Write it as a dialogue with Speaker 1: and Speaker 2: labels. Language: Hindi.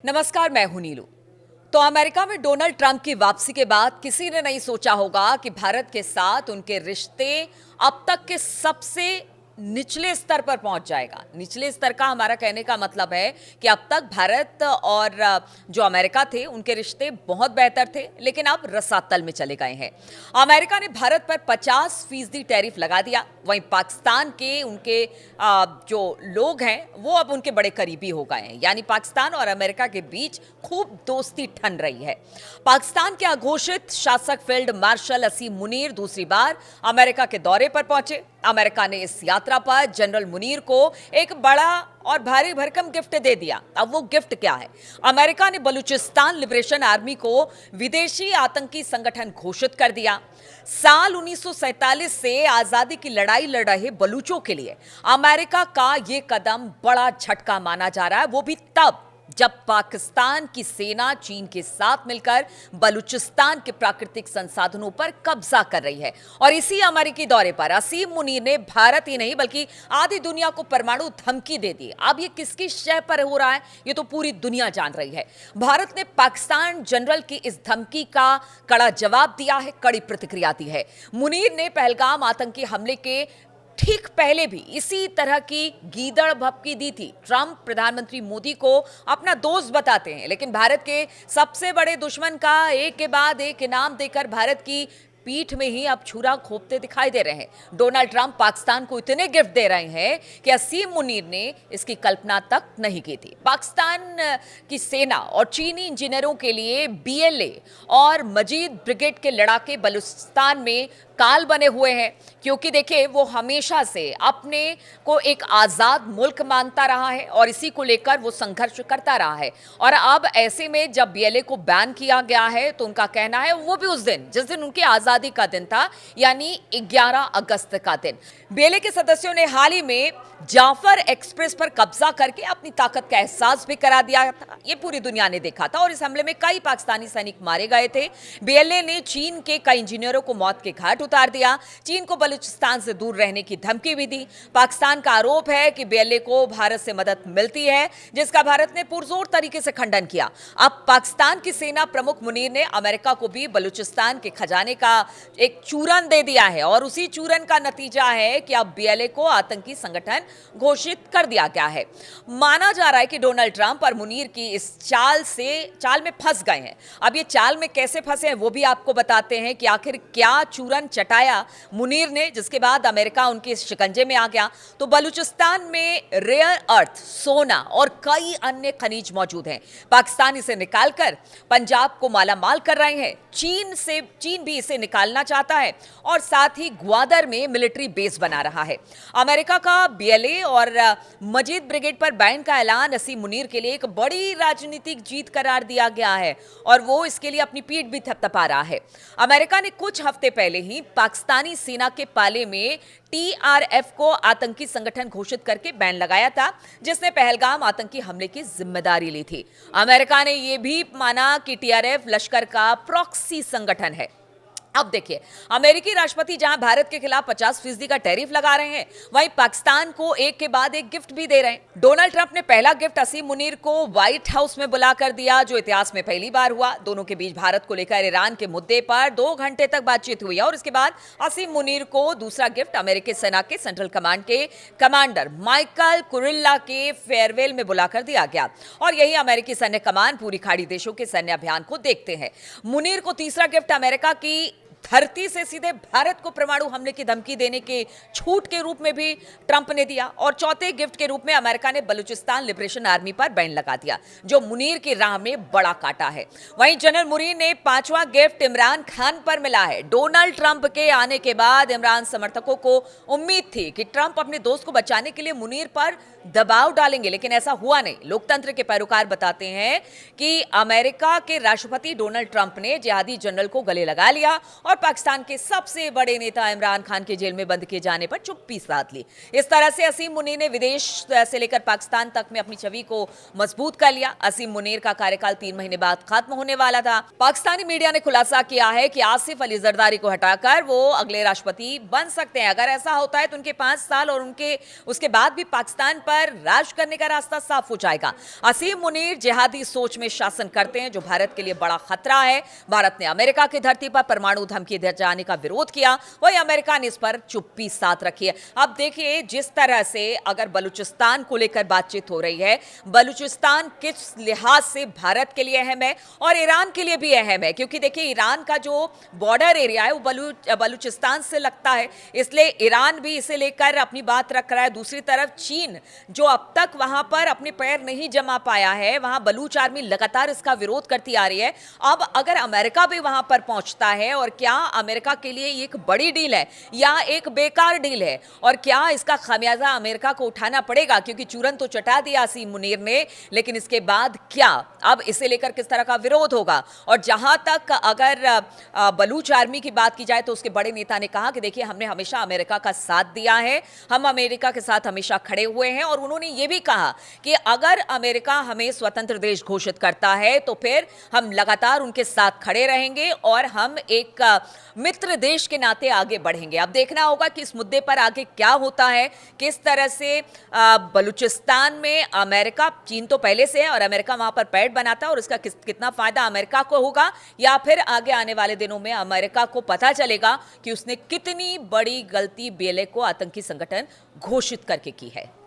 Speaker 1: नमस्कार, मैं हूं नीलू। तो अमेरिका में डोनाल्ड ट्रंप की वापसी के बाद किसी ने नहीं सोचा होगा कि भारत के साथ उनके रिश्ते अब तक के सबसे निचले स्तर पर पहुंच जाएगा। निचले स्तर का हमारा कहने का मतलब है कि अब तक भारत और जो अमेरिका थे उनके रिश्ते बहुत बेहतर थे, लेकिन अब रसातल में चले गए हैं। अमेरिका ने भारत पर 50% टैरिफ लगा दिया। वहीं पाकिस्तान के उनके जो लोग हैं वो अब उनके बड़े करीबी हो गए हैं, यानी पाकिस्तान और अमेरिका के बीच खूब दोस्ती ठन रही है। पाकिस्तान के अघोषित शासक फील्ड मार्शल असीम मुनीर दूसरी बार अमेरिका के दौरे पर पहुंचे। अमेरिका ने इस यात्रा पर जनरल मुनीर को एक बड़ा और भारी भरकम गिफ्ट दे दिया। अब वो गिफ्ट क्या है? अमेरिका ने बलूचिस्तान लिबरेशन आर्मी को विदेशी आतंकी संगठन घोषित कर दिया। साल 1947 से आजादी की लड़ाई लड़ रहे बलूचों के लिए अमेरिका का ये कदम बड़ा झटका माना जा रहा है, वो भी तब जब पाकिस्तान की सेना चीन के साथ मिलकर बलूचिस्तान के प्राकृतिक संसाधनों पर कब्जा कर रही है। और इसी अमेरिकी दौरे पर असीम मुनीर ने भारत ही नहीं बल्कि आधी दुनिया को परमाणु धमकी दे दी। अब ये किसकी शय पर हो रहा है, ये तो पूरी दुनिया जान रही है। भारत ने पाकिस्तान जनरल की इस धमकी का कड़ा जवाब दिया है, कड़ी प्रतिक्रिया दी है। मुनीर ने पहलगाम आतंकी हमले के ठीक पहले भी इसी तरह की गीदड़ भभकी दी थी। ट्रंप प्रधानमंत्री मोदी को अपना दोस्त बताते हैं, लेकिन भारत के सबसे बड़े दुश्मन का एक के बाद एक इनाम देकर भारत की पीठ में ही अब छुरा खोपते दिखाई दे रहे हैं। डोनाल्ड ट्रंप पाकिस्तान को इतने गिफ्ट दे रहे हैं कि असीम मुनीर ने इसकी कल्पना तक नहीं की थी। पाकिस्तान की सेना और चीनी इंजीनियरों के लिए बीएलए और मजीद ब्रिगेड के लड़ाके बलूचिस्तान में काल बने हुए हैं, क्योंकि देखिए वो हमेशा से अपने को एक आजाद मुल्क मानता रहा है और इसी को लेकर वो संघर्ष करता रहा है। और अब ऐसे में जब बीएलए को बैन किया गया है तो उनका कहना है वो भी उस दिन जिस दिन उनकी आजादी का दिन था, यानी 11 अगस्त का दिन। बीएलए के सदस्यों ने हाल ही में जाफर एक्सप्रेस पर कब्जा करके अपनी ताकत का एहसास भी करा दिया था। ये पूरी दुनिया ने देखा था और इस हमले में कई पाकिस्तानी सैनिक मारे गए थे। बीएलए ने चीन के कई इंजीनियरों को मौत के घाट उतार दिया। चीन को बलूचिस्तान से दूर रहने की धमकी भी दी। पाकिस्तान का आरोप है कि बीएलए को भारत से मदद मिलती है, जिसका भारत ने पुरजोर तरीके से खंडन किया। अब पाकिस्तान की सेना प्रमुख मुनीर ने अमेरिका को भी बलूचिस्तान के खजाने का एक चूरन दे दिया है और उसी चूरन का नतीजा है कि अब बीएलए को आतंकी संगठन घोषित कर दिया गया है। माना जा रहा है कि डोनाल्ड ट्रंप और मुनीर की इस चाल में फंस गए हैं। अब ये चाल में कैसे फंसे हैं वो भी आपको बताते हैं कि आखिर क्या चूरन चटाया मुनीर ने, जिसके बाद अमेरिका उनके शिकंजे में आ गया। तो बलूचिस्तान में रेयर अर्थ, सोना और कई अन्य खनिज मौजूद हैं। पाकिस्तान इसे निकालकर पंजाब को मालामाल कर रहे हैं। चीन भी इसे निकालना चाहता है और साथ ही ग्वादर में मिलिट्री बेस बना रहा है। अमेरिका का बीएलए और मजीद ब्रिगेड पर बैन का ऐलान असीम मुनीर के लिए एक बड़ी राजनीतिक जीत करार दिया गया है और वो इसके लिए अपनी पीठ भी थपथपा रहा है। अमेरिका ने कुछ हफ्ते पहले ही पाकिस्तानी सेना के पाले में टीआरएफ को आतंकी संगठन घोषित करके बैन लगाया था, जिसने पहलगाम आतंकी हमले की जिम्मेदारी ली थी। अमेरिका ने यह भी माना कि टीआरएफ लश्कर का प्रॉक्सी संगठन है। अब देखिए, अमेरिकी राष्ट्रपति जहां भारत के खिलाफ 50% का टैरिफ लगा रहे हैं, वहीं पाकिस्तान को एक के बाद एक गिफ्ट भी दे रहे हैं। डोनाल्ड ट्रंप ने पहला गिफ्ट असीम मुनीर को व्हाइट हाउस में बुलाकर दिया, जो इतिहास में पहली बार हुआ। दोनों के बीच भारत को लेकर ईरान के मुद्दे पर 2 घंटे तक बातचीत हुई और इसके बाद असीम मुनीर को दूसरा गिफ्ट अमेरिकी सेना के सेंट्रल कमांड के कमांडर माइकल कुरिल्ला के फेयरवेल में बुलाकर दिया गया। और यही अमेरिकी सैन्य कमान पूरी खाड़ी देशों के सैन्य अभियान को देखते हैं। मुनीर को तीसरा गिफ्ट अमेरिका की धरती से सीधे भारत को परमाणु हमले की धमकी देने के छूट के रूप में भी ट्रंप ने दिया और चौथे गिफ्ट के रूप में अमेरिका ने बलूचिस्तान लिबरेशन आर्मी पर बैन लगा दिया, जो मुनीर की राह में बड़ा काटा है। वहीं जनरल मुनीर ने 5वां गिफ्ट इमरान खान पर मिला है। डोनाल्ड ट्रंप के आने के बाद इमरान समर्थकों को उम्मीद थी कि ट्रंप अपने दोस्त को बचाने के लिए मुनीर पर दबाव डालेंगे, लेकिन ऐसा हुआ नहीं। लोकतंत्र के पैरोकार बताते हैं कि अमेरिका के राष्ट्रपति डोनाल्ड ट्रंप ने जिहादी जनरल को गले लगा लिया और पाकिस्तान के सबसे बड़े नेता इमरान खान के जेल में बंद किए जाने पर चुप्पी साध ली। इस तरह से असीम मुनीर ने विदेश से लेकर पाकिस्तान तक में अपनी छवि को मजबूत कर लिया। असीम मुनीर का कार्यकाल 3 महीने बाद खत्म होने वाला था। पाकिस्तानी मीडिया ने खुलासा किया है कि आसिफ अली जरदारी को हटाकर वो अगले राष्ट्रपति बन सकते हैं। अगर ऐसा होता है तो उनके 5 साल और उनके उसके बाद भी पाकिस्तान पर राज करने का रास्ता साफ हो जाएगा। असीम मुनीर जिहादी सोच में शासन करते हैं, जो भारत के लिए बड़ा खतरा है। भारत ने अमेरिका की धरती पर परमाणु धमकी दे जाने का विरोध किया, वही अमेरिका ने इस पर चुप्पी साध रखी है। अब देखिए, जिस तरह से अगर बलूचिस्तान को लेकर बातचीत हो रही है, बलूचिस्तान किस लिहाज से भारत के लिए अहम है और ईरान के लिए भी अहम है, क्योंकि देखिए ईरान का जो बॉर्डर एरिया है वो बलूचिस्तान से लगता है, इसलिए ईरान भी इसे लेकर अपनी बात रख रहा है। दूसरी तरफ चीन, जो अब तक वहां पर अपने पैर नहीं जमा पाया है, वहां बलूच आर्मी लगातार इसका विरोध करती आ रही है। अब अगर अमेरिका भी वहां पर पहुंचता है, और क्या अमेरिका के लिए एक बड़ी डील है या एक बेकार डील है, और क्या इसका खामियाजा अमेरिका को उठाना पड़ेगा, क्योंकि चूरन तो चटा दिया असीम मुनीर ने, लेकिन इसके बाद क्या, अब इसे लेकर किस तरह का विरोध होगा। और जहां तक अगर बलूच आर्मी की बात की जाए तो उसके बड़े नेता ने कहा कि देखिए, हमने हमेशा अमेरिका का साथ दिया है, हम अमेरिका के साथ हमेशा खड़े हुए हैं, और उन्होंने यह भी कहा कि अगर अमेरिका हमें स्वतंत्र देश घोषित करता है तो फिर हम लगातार उनके साथ खड़े रहेंगे और हम एक मित्र देश के नाते आगे बढ़ेंगे। अब देखना होगा कि इस मुद्दे पर आगे क्या होता है, किस तरह से बलूचिस्तान में अमेरिका, चीन तो पहले से है और अमेरिका वहां पर पैड बनाता है, और इसका कितना फायदा अमेरिका को होगा, या फिर आगे आने वाले दिनों में अमेरिका को पता चलेगा कि उसने कितनी बड़ी गलती BLA को आतंकी संगठन घोषित करके की है।